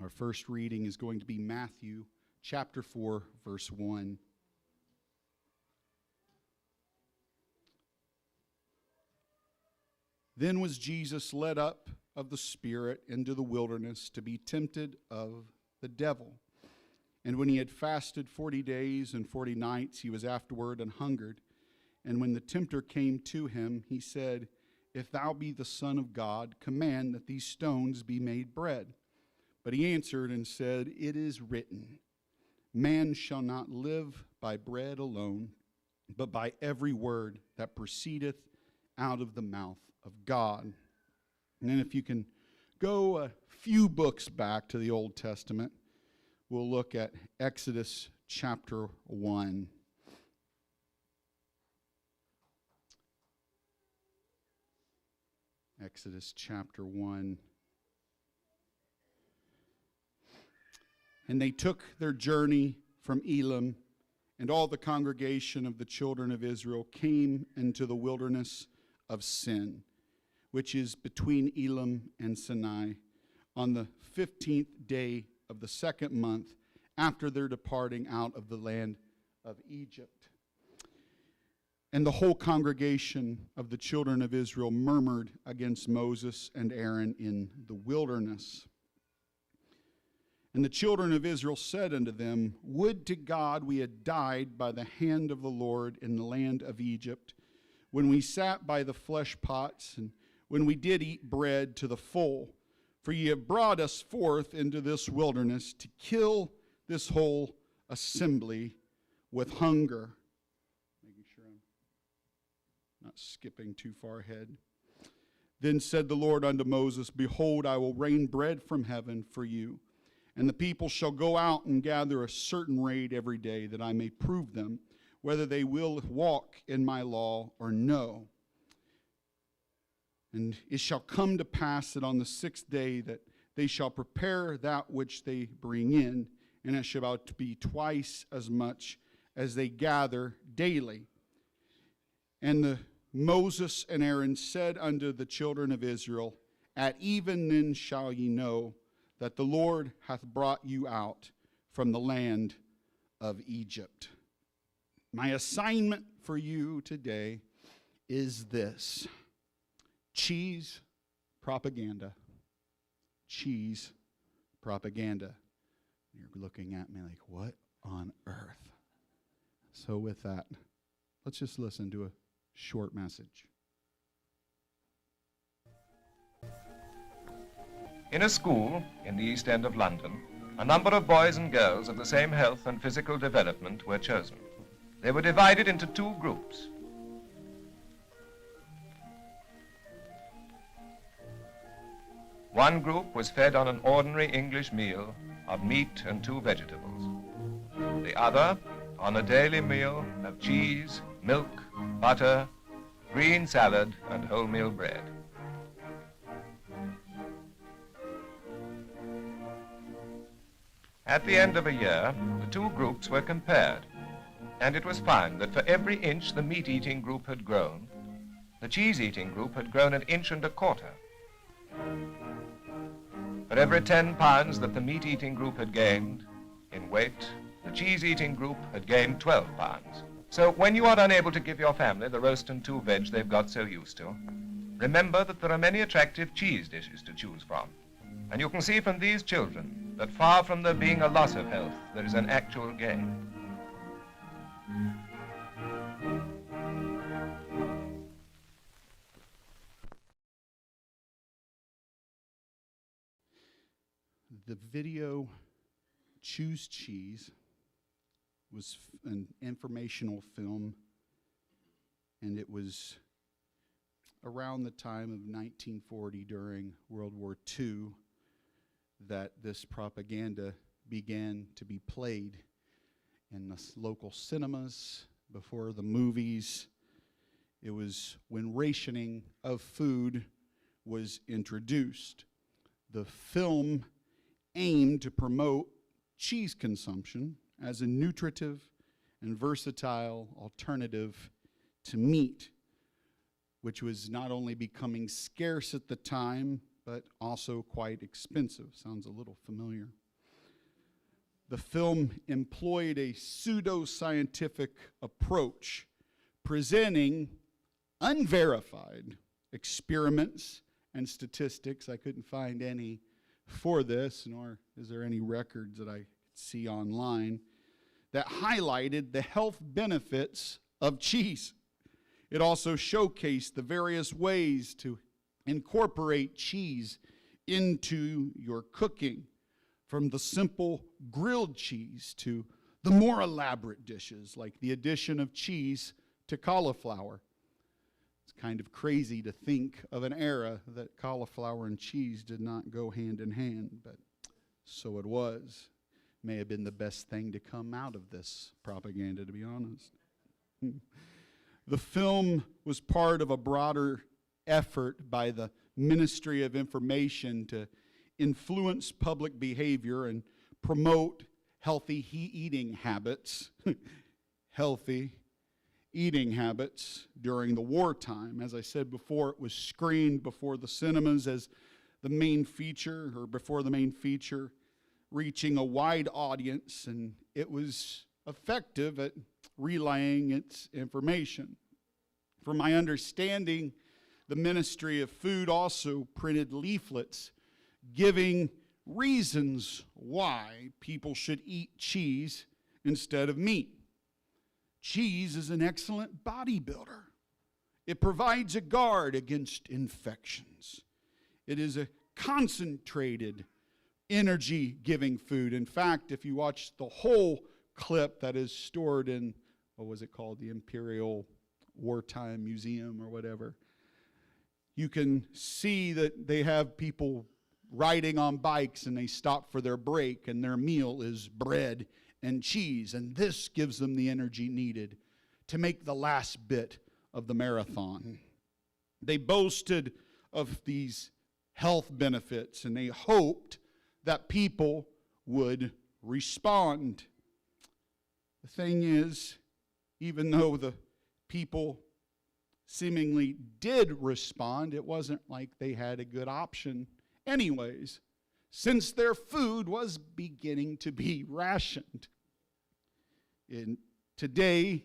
Our first reading is going to be Matthew chapter 4, verse 1. Then was Jesus led up of the Spirit into the wilderness to be tempted of the devil. And when he had fasted 40 days and 40 nights, he was afterward and hungered. And when the tempter came to him, he said, If thou be the Son of God, command that these stones be made bread. But he answered and said, It is written, Man shall not live by bread alone, but by every word that proceedeth out of the mouth of God. And then if you can go a few books back to the Old Testament, we'll look at Exodus chapter 1. Exodus chapter 1. And they took their journey from Elim, and all the congregation of the children of Israel came into the wilderness of Sin, which is between Elim and Sinai, on the 15th day of the second month after their departing out of the land of Egypt. And the whole congregation of the children of Israel murmured against Moses and Aaron in the wilderness. And the children of Israel said unto them, Would to God we had died by the hand of the Lord in the land of Egypt, when we sat by the flesh pots, and when we did eat bread to the full. For ye have brought us forth into this wilderness to kill this whole assembly with hunger. Making sure I'm not skipping too far ahead. Then said the Lord unto Moses, Behold, I will rain bread from heaven for you, and the people shall go out and gather a certain rate every day, that I may prove them, whether they will walk in my law or no. And it shall come to pass that on the 6th day that they shall prepare that which they bring in, and it shall be twice as much as they gather daily. And Moses and Aaron said unto the children of Israel, At even then shall ye know that the Lord hath brought you out from the land of Egypt. My assignment for you today is this: cheese propaganda. Cheese propaganda. You're looking at me like, what on earth? So with that, let's just listen to a short message. In a school in the East End of London, a number of boys and girls of the same health and physical development were chosen. They were divided into two groups. One group was fed on an ordinary English meal of meat and 2 vegetables. The other on a daily meal of cheese, milk, butter, green salad, and wholemeal bread. At the end of a year, the two groups were compared, and it was found that for every inch the meat-eating group had grown, the cheese-eating group had grown 1.25 inches. For every 10 pounds that the meat-eating group had gained in weight, the cheese-eating group had gained 12 pounds. So when you are unable to give your family the roast and 2 veg they've got so used to, remember that there are many attractive cheese dishes to choose from. And you can see from these children that far from there being a loss of health, there is an actual gain. The video Choose Cheese was an informational film, and it was around the time of 1940 during World War II that this propaganda began to be played in the local cinemas, before the movies. It was when rationing of food was introduced. The film aimed to promote cheese consumption as a nutritive and versatile alternative to meat, which was not only becoming scarce at the time, but also quite expensive. Sounds a little familiar. The film employed a pseudo-scientific approach, presenting unverified experiments and statistics. I couldn't find any for this, nor is there any records that I could see online that highlighted the health benefits of cheese. It also showcased the various ways to incorporate cheese into your cooking, from the simple grilled cheese to the more elaborate dishes, like the addition of cheese to cauliflower. It's kind of crazy to think of an era that cauliflower and cheese did not go hand in hand, but so it was. May have been the best thing to come out of this propaganda, to be honest. The film was part of a broader effort by the Ministry of Information to influence public behavior and promote healthy eating habits. Healthy eating habits during the wartime. As I said before, it was screened before the cinemas as the main feature, or before the main feature, reaching a wide audience, and it was effective at relaying its information. From my understanding, the Ministry of Food also printed leaflets giving reasons why people should eat cheese instead of meat. Cheese is an excellent bodybuilder. It provides a guard against infections. It is a concentrated, energy-giving food. In fact, if you watch the whole clip that is stored in, what was it called, the Imperial Wartime Museum or whatever, you can see that they have people riding on bikes and they stop for their break and their meal is bread and cheese, and this gives them the energy needed to make the last bit of the marathon. They boasted of these health benefits and they hoped that people would respond. The thing is, even though the people seemingly did respond, it wasn't like they had a good option anyways, since their food was beginning to be rationed. Today,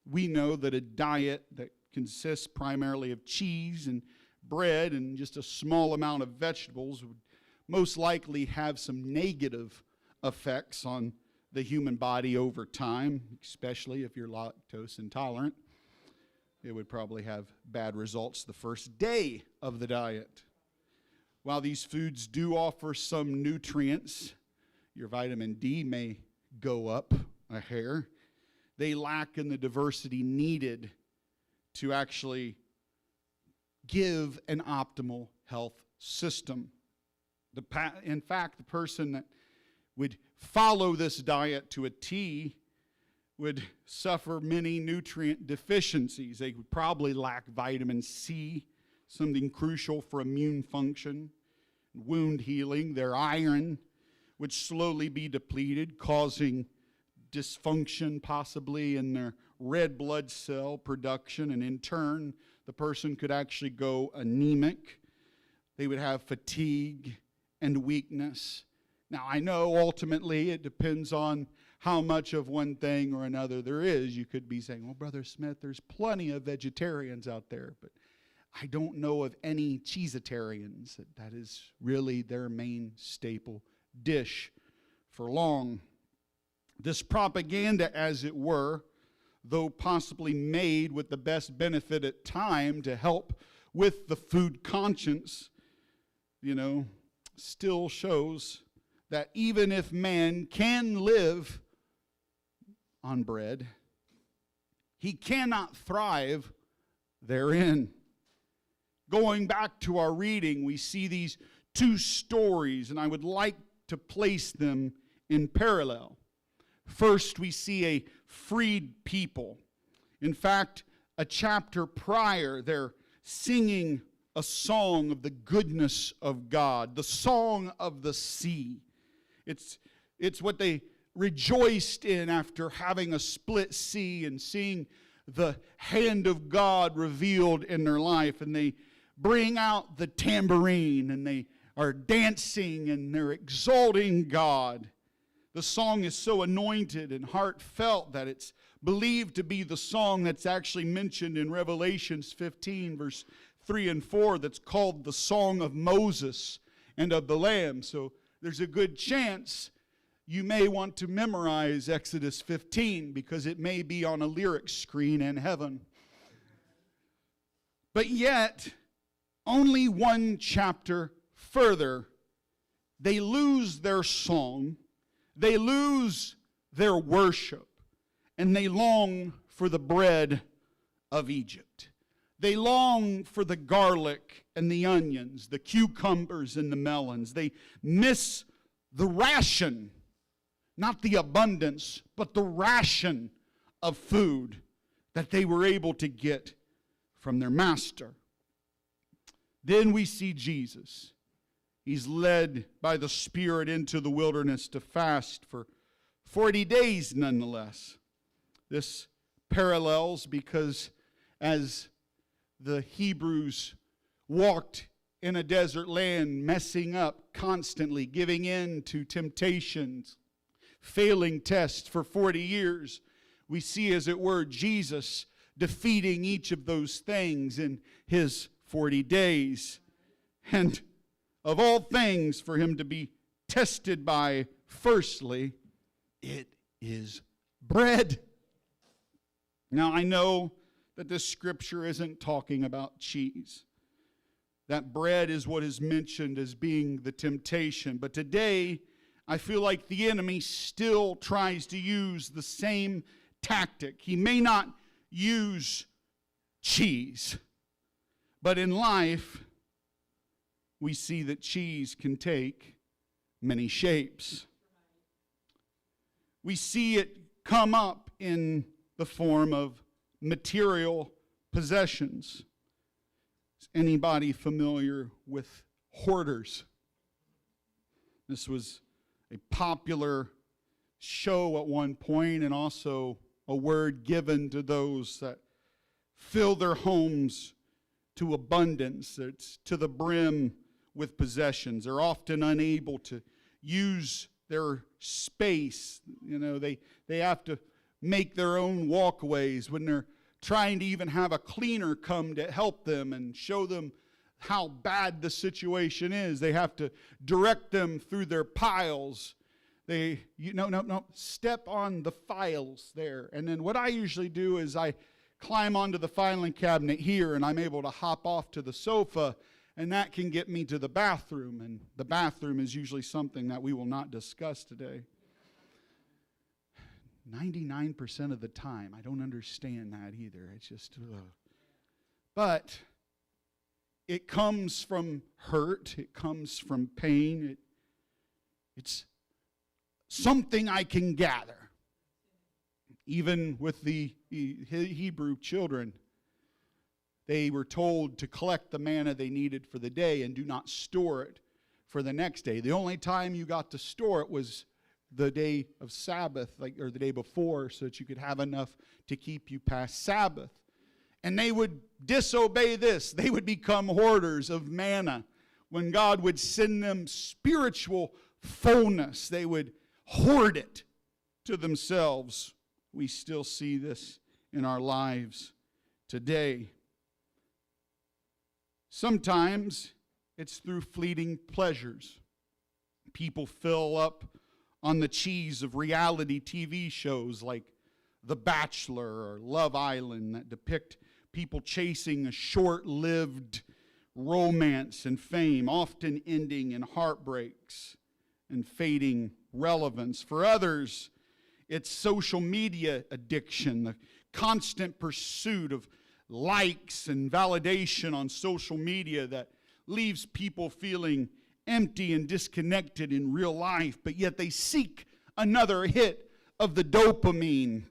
we know that a diet that consists primarily of cheese and bread and just a small amount of vegetables would most likely have some negative effects on the human body over time, especially if you're lactose intolerant. It would probably have bad results the first day of the diet. While these foods do offer some nutrients, your vitamin D may go up a hair, they lack in the diversity needed to actually give an optimal health system. In fact, the person that would follow this diet to a T would suffer many nutrient deficiencies. They would probably lack vitamin C, something crucial for immune function, wound healing. Their iron would slowly be depleted, causing dysfunction possibly in their red blood cell production, and in turn, the person could actually go anemic. They would have fatigue and weakness. Now, I know ultimately it depends on how much of one thing or another there is. You could be saying, well, Brother Smith, there's plenty of vegetarians out there, but I don't know of any cheesetarians. That is really their main staple dish for long. This propaganda, as it were, though possibly made with the best benefit at time to help with the food conscience, still shows that even if man can live on bread, he cannot thrive therein. Going back to our reading, we see these two stories, and I would like to place them in parallel. First, we see a freed people. In fact, a chapter prior, they're singing a song of the goodness of God, the song of the sea. It's what they rejoiced in after having a split sea and seeing the hand of God revealed in their life. And they bring out the tambourine and they are dancing and they're exalting God. The song is so anointed and heartfelt that it's believed to be the song that's actually mentioned in Revelations 15, verse 3 and 4, that's called the Song of Moses and of the Lamb. So there's a good chance you may want to memorize Exodus 15 because it may be on a lyric screen in heaven. But yet, only one chapter further, they lose their song, they lose their worship, and they long for the bread of Egypt. They long for the garlic and the onions, the cucumbers and the melons. They miss the ration, not the abundance, but the ration of food that they were able to get from their master. Then we see Jesus. He's led by the Spirit into the wilderness to fast for 40 days nonetheless. This parallels because as the Hebrews walked in a desert land, messing up constantly, giving in to temptations, failing tests for 40 years, we see, as it were, Jesus defeating each of those things in his 40 days. And of all things for him to be tested by, firstly, it is bread. Now, I know that this scripture isn't talking about cheese. That bread is what is mentioned as being the temptation. But today, I feel like the enemy still tries to use the same tactic. He may not use cheese, but in life, we see that cheese can take many shapes. We see it come up in the form of material possessions. Is anybody familiar with hoarders? This was a popular show at one point, and also a word given to those that fill their homes to abundance. It's to the brim with possessions. They're often unable to use their space. You know, they have to make their own walkways when they're trying to even have a cleaner come to help them and show them how bad the situation is. They have to direct them through their piles. No, step on the files there. And then what I usually do is I climb onto the filing cabinet here, and I'm able to hop off to the sofa, and that can get me to the bathroom. And the bathroom is usually something that we will not discuss today. 99% of the time, I don't understand that either. It's just, But it comes from hurt. It comes from pain. It's something I can gather. Even with the Hebrew children, they were told to collect the manna they needed for the day and do not store it for the next day. The only time you got to store it was the day of Sabbath, or the day before, so that you could have enough to keep you past Sabbath. And they would disobey this. They would become hoarders of manna. When God would send them spiritual fullness, they would hoard it to themselves. We still see this in our lives today. Sometimes it's through fleeting pleasures. People fill up on the cheese of reality TV shows like The Bachelor or Love Island that depict people chasing a short-lived romance and fame, often ending in heartbreaks and fading relevance. For others, it's social media addiction, the constant pursuit of likes and validation on social media that leaves people feeling empty and disconnected in real life, but yet they seek another hit of the dopamine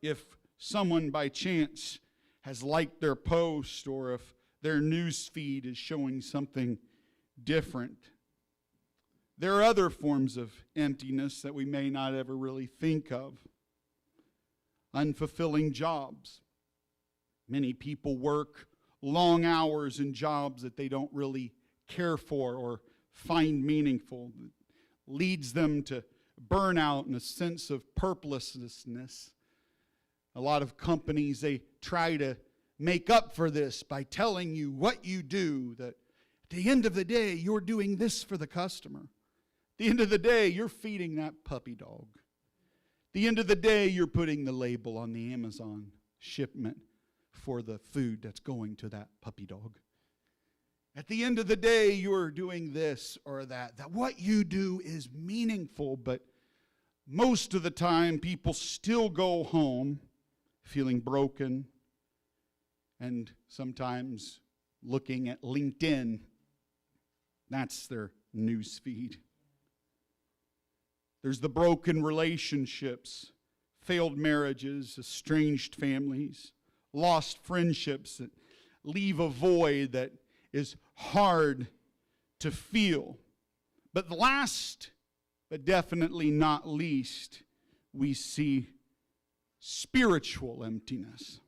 if someone by chance has liked their post or if their news feed is showing something different. There are other forms of emptiness that we may not ever really think of. Unfulfilling jobs. Many people work long hours and jobs that they don't really care for or find meaningful. It leads them to burnout and a sense of purposelessness. A lot of companies, they try to make up for this by telling you what you do, that at the end of the day, you're doing this for the customer. At the end of the day, you're feeding that puppy dog. At the end of the day, you're putting the label on the Amazon shipment for the food that's going to that puppy dog. At the end of the day, you're doing this or that. That what you do is meaningful, but most of the time, people still go home feeling broken and sometimes looking at LinkedIn. That's their news feed. There's the broken relationships, failed marriages, estranged families, lost friendships that leave a void that is hard to feel. But last, but definitely not least, we see spiritual emptiness.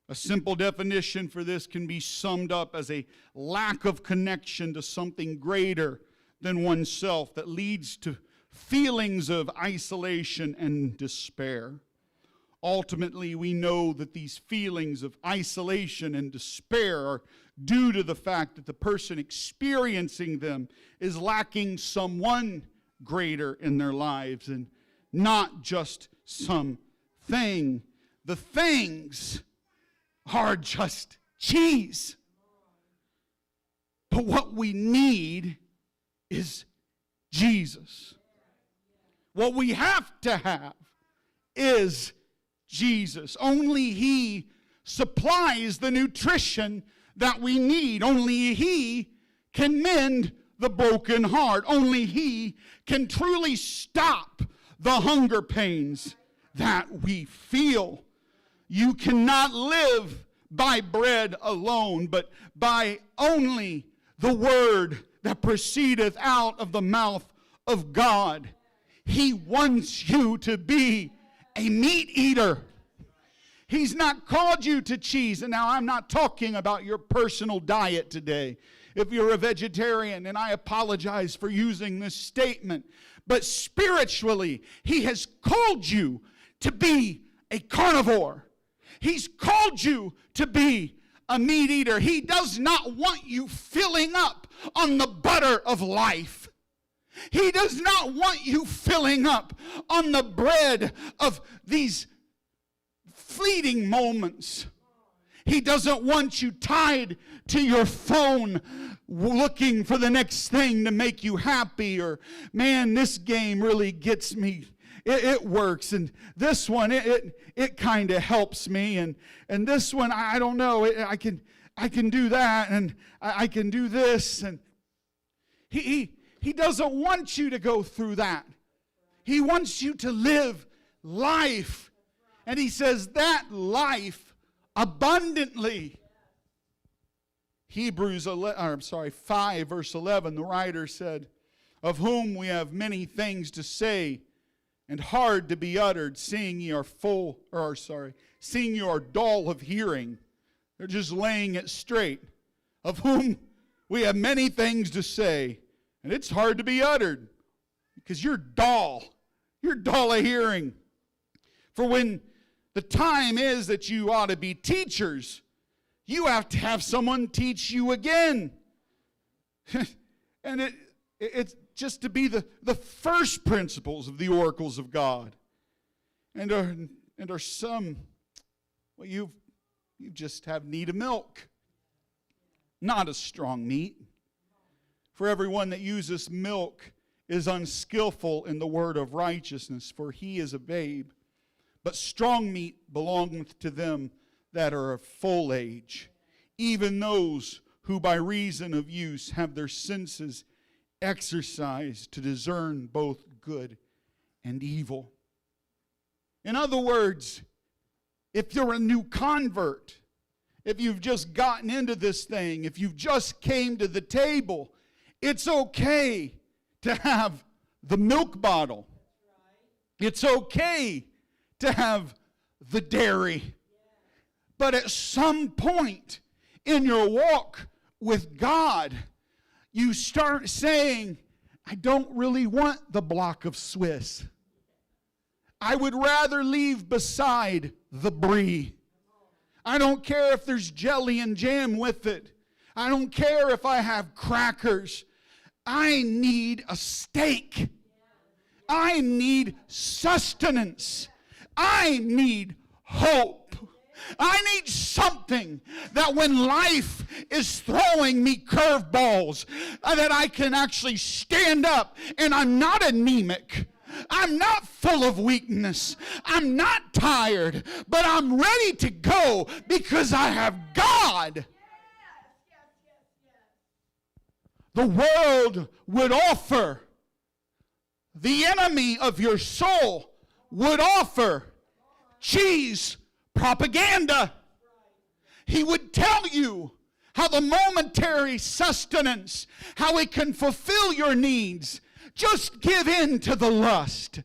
A simple definition for this can be summed up as a lack of connection to something greater than oneself that leads to feelings of isolation and despair. Ultimately, we know that these feelings of isolation and despair are due to the fact that the person experiencing them is lacking someone greater in their lives and not just something. The things are just cheese. But what we need is Jesus. What we have to have is Jesus. Only He supplies the nutrition that we need. Only He can mend the broken heart. Only He can truly stop the hunger pains that we feel. You cannot live by bread alone, but by only the word that proceedeth out of the mouth of God. He wants you to be a meat eater. He's not called you to cheese. And now I'm not talking about your personal diet today. If you're a vegetarian, and I apologize for using this statement, but spiritually, He has called you to be a carnivore. He's called you to be a meat eater. He does not want you filling up on the butter of life. He does not want you filling up on the bread of these fleeting moments. He doesn't want you tied to your phone looking for the next thing to make you happy, or, man, this game really gets me. It works, and this one, it kind of helps me, and this one, I don't know, I can do that, and I can do this, and He doesn't want you to go through that. He wants you to live life. And He says that life abundantly. Hebrews 5 verse 11, the writer said, of whom we have many things to say and hard to be uttered, seeing you are dull of hearing. They're just laying it straight. Of whom we have many things to say, and it's hard to be uttered because you're dull. You're dull of hearing. For when the time is that you ought to be teachers, you have to have someone teach you again. And it's just to be the first principles of the oracles of God. And are some, well, you just have need of milk, not a strong meat. For everyone that uses milk is unskillful in the word of righteousness, for he is a babe. But strong meat belongeth to them that are of full age, even those who by reason of use have their senses exercised to discern both good and evil. In other words, if you're a new convert, if you've just gotten into this thing, if you've just came to the table, it's okay to have the milk bottle. It's okay to have the dairy. But at some point in your walk with God, you start saying, I don't really want the block of Swiss. I would rather leave beside the brie. I don't care if there's jelly and jam with it. I don't care if I have crackers. I need a steak. I need sustenance. I need hope. I need something that when life is throwing me curveballs, that I can actually stand up and I'm not anemic. I'm not full of weakness. I'm not tired, but I'm ready to go because I have God. The world would offer, the enemy of your soul would offer cheese propaganda. He would tell you how the momentary sustenance, how it can fulfill your needs. Just give in to the lust.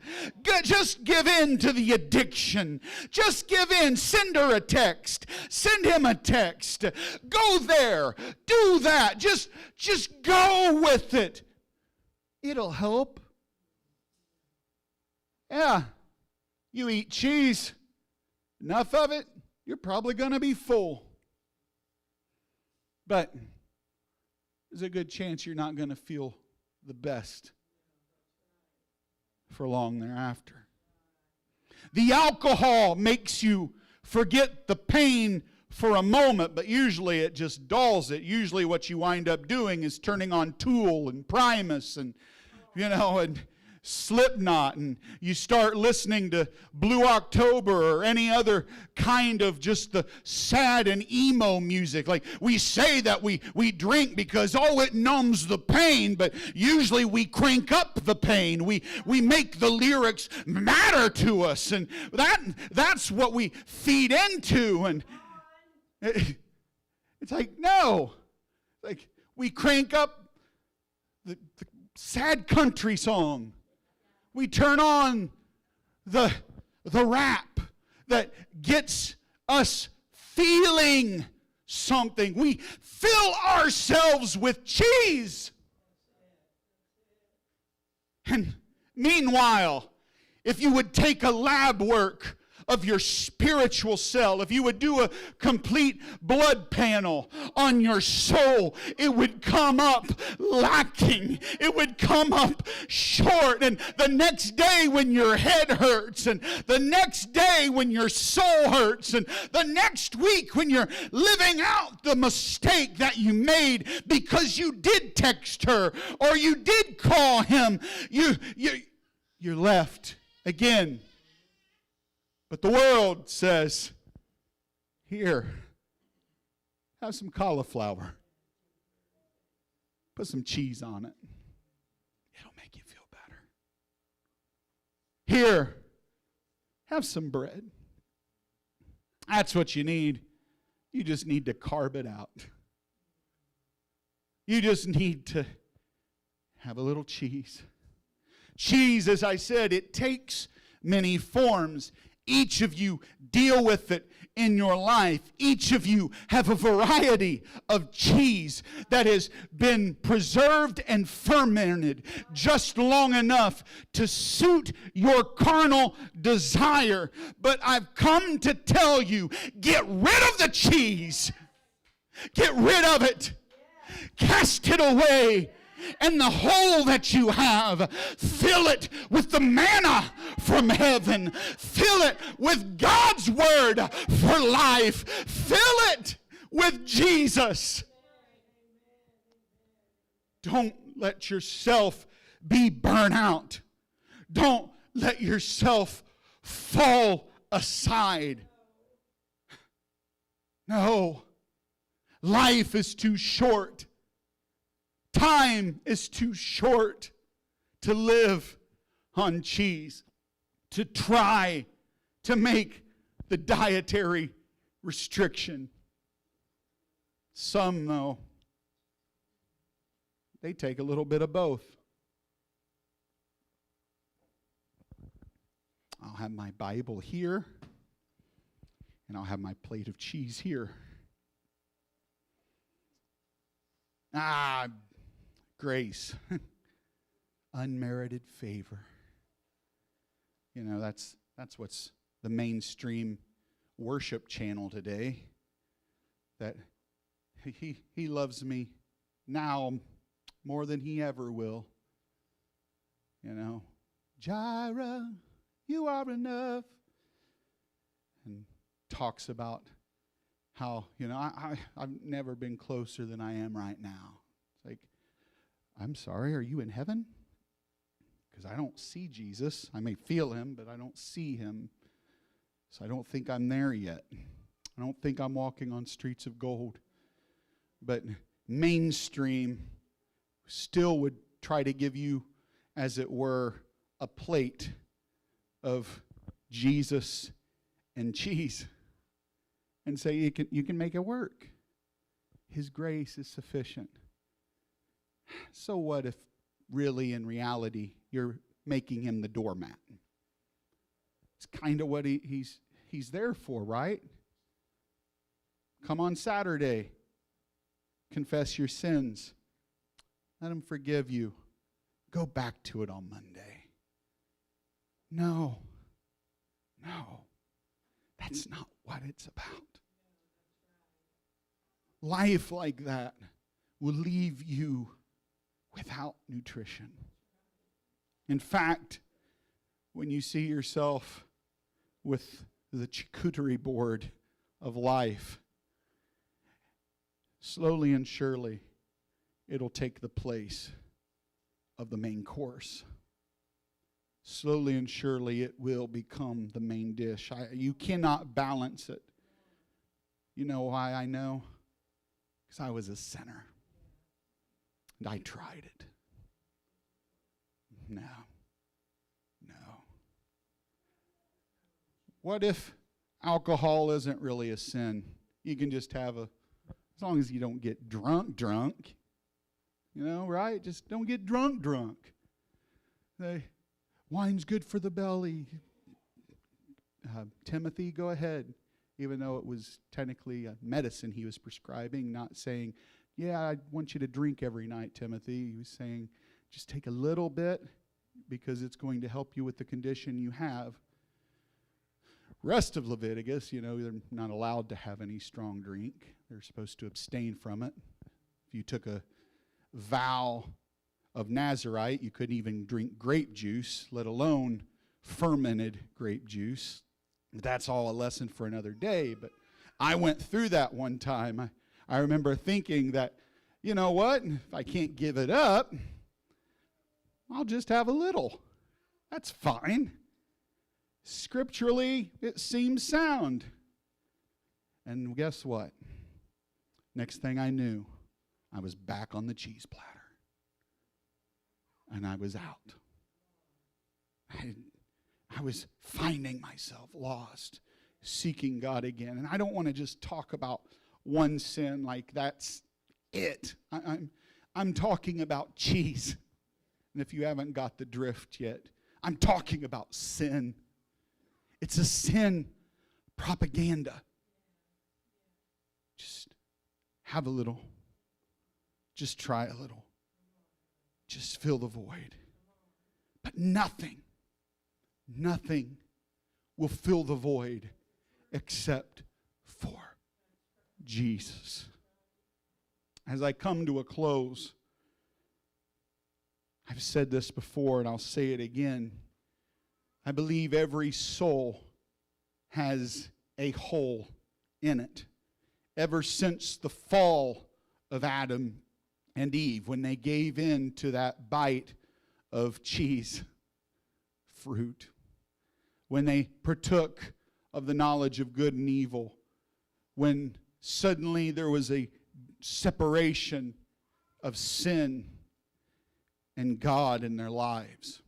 Just give in to the addiction. Just give in. Send her a text. Send him a text. Go there. Do that. Just go with it. It'll help. Yeah. You eat cheese. Enough of it, you're probably going to be full. But there's a good chance you're not going to feel the best for long thereafter. The alcohol makes you forget the pain for a moment, but usually it just dulls it. Usually what you wind up doing is turning on Tool and Primus and, and Slipknot, and you start listening to Blue October or any other kind of just the sad and emo music. Like, we say that we drink because, it numbs the pain, but usually we crank up the pain. We make the lyrics matter to us, and that's what we feed into. And it's like, no. Like, we crank up the sad country song. We turn on the rap that gets us feeling something. We fill ourselves with cheese. And meanwhile, if you would take a lab work of your spiritual cell, if you would do a complete blood panel on your soul, it would come up lacking. It would come up short. And the next day when your head hurts, and the next day when your soul hurts, and the next week when you're living out the mistake that you made because you did text her or you did call him, you're left again. But the world says, here, have some cauliflower. Put some cheese on it. It'll make you feel better. Here, have some bread. That's what you need. You just need to carve it out. You just need to have a little cheese. Cheese, as I said, it takes many forms. Each of you deal with it in your life. Each of you have a variety of cheese that has been preserved and fermented just long enough to suit your carnal desire. But I've come to tell you, get rid of the cheese. Get rid of it. Cast it away. And the hole that you have, fill it with the manna from heaven. Fill it with God's word for life. Fill it with Jesus. Don't let yourself be burnt out. Don't let yourself fall aside. No, life is too short. Time is too short to live on cheese, to try to make the dietary restriction. Some, though, they take a little bit of both. I'll have my Bible here, and I'll have my plate of cheese here. Grace. Unmerited favor. You know, that's what's the mainstream worship channel today. That he loves me now more than he ever will. You know, Jireh, you are enough. And talks about how, you know, I've never been closer than I am right now. It's like, I'm sorry, are you in heaven? Because I don't see Jesus. I may feel him, but I don't see him. So I don't think I'm there yet. I don't think I'm walking on streets of gold. But mainstream still would try to give you, as it were, a plate of Jesus and cheese and say you can make it work. His grace is sufficient. So what if really in reality you're making him the doormat? It's kind of what he's there for, right? Come on Saturday. Confess your sins. Let him forgive you. Go back to it on Monday. No. That's not what it's about. Life like that will leave you without nutrition. In fact, when you see yourself with the charcuterie board of life, slowly and surely, it'll take the place of the main course. Slowly and surely, it will become the main dish. You cannot balance it. You know why I know? Because I was a sinner. And I tried it. No. What if alcohol isn't really a sin? You can just have as long as you don't get drunk. You know, right? Just don't get drunk. Wine's good for the belly. Timothy, go ahead. Even though it was technically a medicine he was prescribing, not saying, yeah, I want you to drink every night, Timothy. He was saying, just take a little bit because it's going to help you with the condition you have. Rest of Leviticus, you know, they're not allowed to have any strong drink. They're supposed to abstain from it. If you took a vow of Nazarite, you couldn't even drink grape juice, let alone fermented grape juice. That's all a lesson for another day. But I went through that one time. I remember thinking that, you know what, if I can't give it up, I'll just have a little. That's fine. Scripturally, it seems sound. And guess what? Next thing I knew, I was back on the cheese platter. And I was out. I was finding myself lost, seeking God again. And I don't want to just talk about one sin like that's it. I'm talking about cheese. And if you haven't got the drift yet, I'm talking about sin. It's a sin propaganda. Just have a little. Just try a little. Just fill the void. But nothing will fill the void except for Jesus. As I come to a close, I've said this before and I'll say it again. I believe every soul has a hole in it. Ever since the fall of Adam and Eve, when they gave in to that bite of cheese fruit, when they partook of the knowledge of good and evil, when suddenly there was a separation of sin and God in their lives.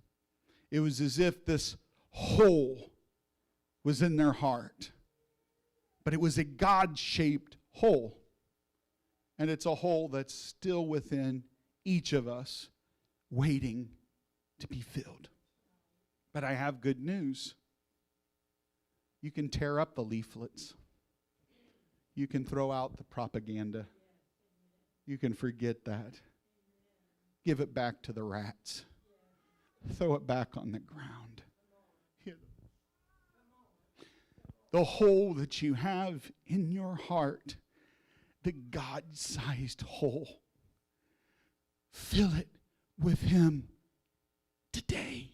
It was as if this hole was in their heart. But it was a God-shaped hole. And it's a hole that's still within each of us, waiting to be filled. But I have good news. You can tear up the leaflets. You can throw out the propaganda. you can forget that. Give it back to the rats. Throw it back on the ground. The hole that you have in your heart, the God-sized hole, fill it with Him today.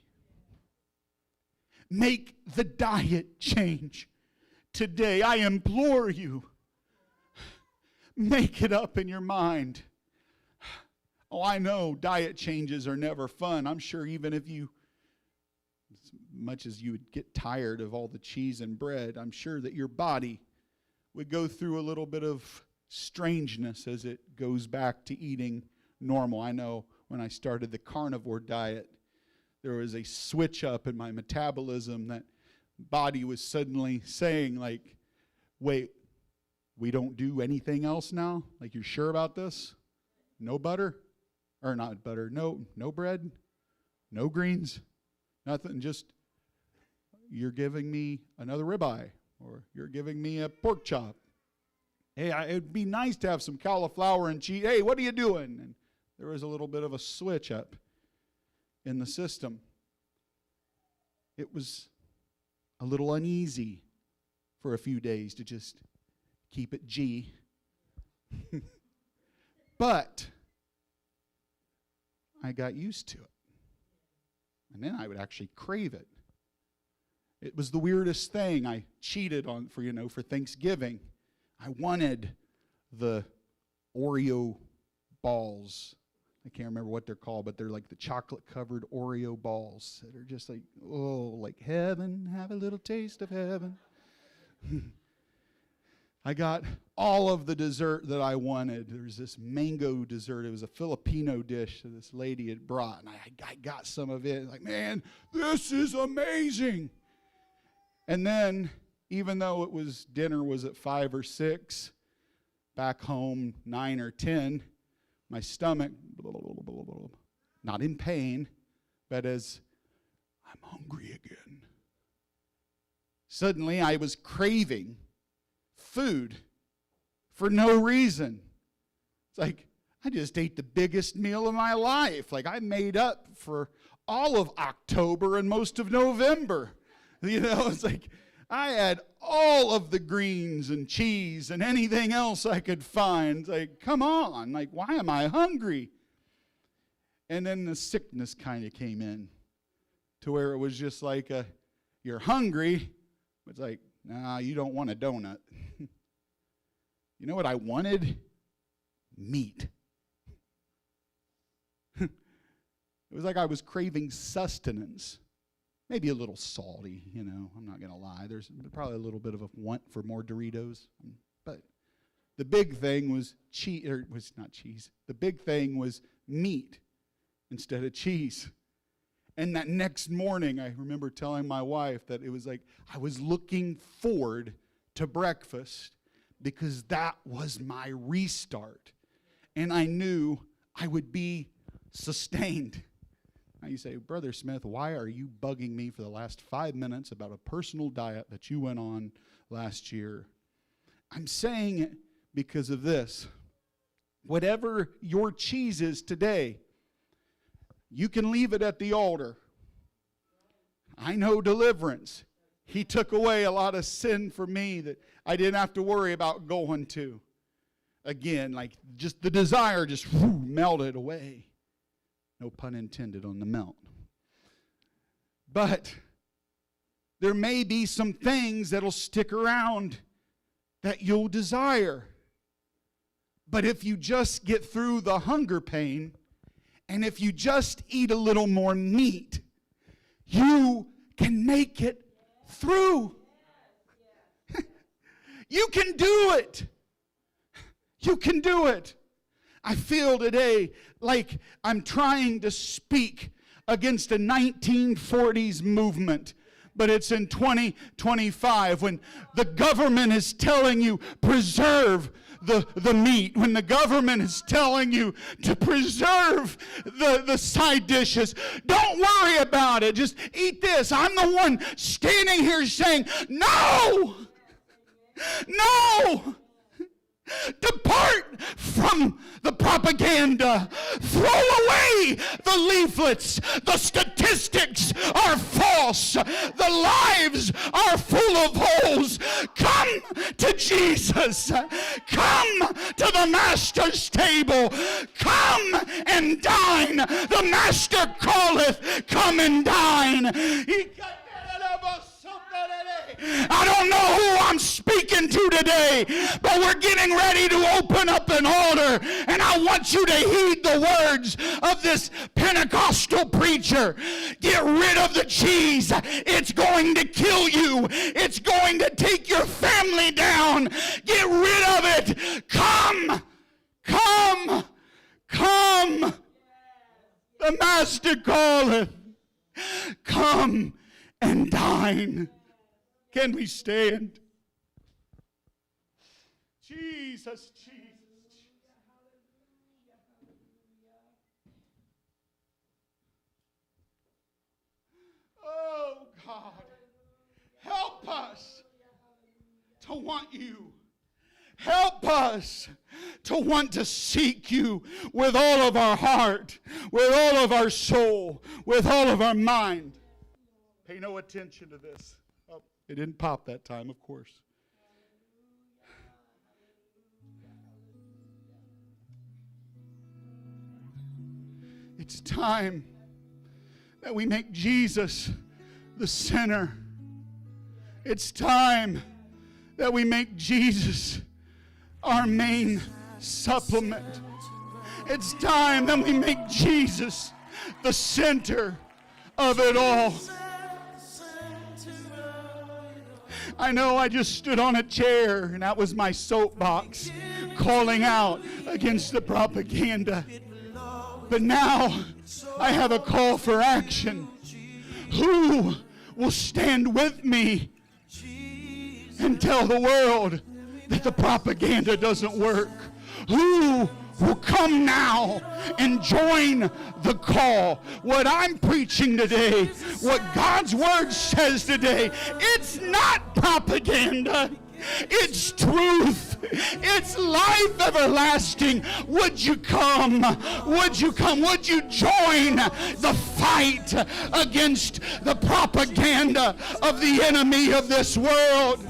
Make the diet change today. I implore you. Make it up in your mind. Oh, I know diet changes are never fun. I'm sure even if you, as much as you would get tired of all the cheese and bread, I'm sure that your body would go through a little bit of strangeness as it goes back to eating normal. I know when I started the carnivore diet, there was a switch up in my metabolism that body was suddenly saying, like, wait, we don't do anything else now? Like, you're sure about this? No butter? Or not butter, no bread, no greens, nothing, just you're giving me another ribeye, or you're giving me a pork chop. Hey, it'd be nice to have some cauliflower and cheese. Hey, what are you doing? And there was a little bit of a switch up in the system. It was a little uneasy for a few days to just keep it G. But I got used to it. And then I would actually crave it. It was the weirdest thing. I cheated on for Thanksgiving. I wanted the Oreo balls. I can't remember what they're called, but they're like the chocolate-covered Oreo balls that are just like, oh, like heaven, have a little taste of heaven. I got all of the dessert that I wanted. There was this mango dessert. It was a Filipino dish that this lady had brought, and I got some of it. Like, man, this is amazing. And then, even though dinner was at 5 or 6, back home 9 or 10, my stomach, not in pain, but as I'm hungry again. Suddenly, I was craving food for no reason. It's like, I just ate the biggest meal of my life. Like, I made up for all of October and most of November. It's like, I had all of the greens and cheese and anything else I could find. It's like, come on, like, why am I hungry? And then the sickness kind of came in to where it was just like, you're hungry. It's like, nah, you don't want a donut. You know what I wanted? Meat. It was like I was craving sustenance. Maybe a little salty, I'm not going to lie. There's probably a little bit of a want for more Doritos. But the big thing was not cheese. The big thing was meat instead of cheese. And that next morning, I remember telling my wife that it was like I was looking forward to breakfast because that was my restart. And I knew I would be sustained. Now you say, Brother Smith, why are you bugging me for the last 5 minutes about a personal diet that you went on last year? I'm saying it because of this. Whatever your cheese is today, you can leave it at the altar. I know deliverance. He took away a lot of sin for me that I didn't have to worry about going to. Again, like just the desire just melted away. No pun intended on the melt. But there may be some things that'll stick around that you'll desire. But if you just get through the hunger pain, and if you just eat a little more meat, you can make it through. You can do it. You can do it. I feel today like I'm trying to speak against a 1940s movement, but it's in 2025 when the government is telling you preserve the meat, when the government is telling you to preserve the side dishes. Don't worry about it. Just eat this. I'm the one standing here saying, no! No! Depart from the propaganda. Throw away the leaflets. The statistics are false. The lives are full of holes. Come to Jesus. Come to the Master's table. Come and dine. The Master calleth. Come and dine. I don't know who I'm speaking to today, but we're getting ready to open up an altar, and I want you to heed the words of this Pentecostal preacher. Get rid of the cheese. It's going to kill you. It's going to take your family down. Get rid of it. Come, come, come. The Master calleth. Come and dine. Can we stand? Jesus, Jesus. Oh, God. Help us to want you. Help us to want to seek you with all of our heart, with all of our soul, with all of our mind. Pay no attention to this. It didn't pop that time, of course. It's time that we make Jesus the center. It's time that we make Jesus our main supplement. It's time that we make Jesus the center of it all. I know I just stood on a chair, and that was my soapbox, calling out against the propaganda. But now I have a call for action. Who will stand with me and tell the world that the propaganda doesn't work? Who will come now and join the call? What I'm preaching today, what God's Word says today, it's not propaganda. It's truth. It's life everlasting. Would you come? Would you come? Would you join the fight against the propaganda of the enemy of this world?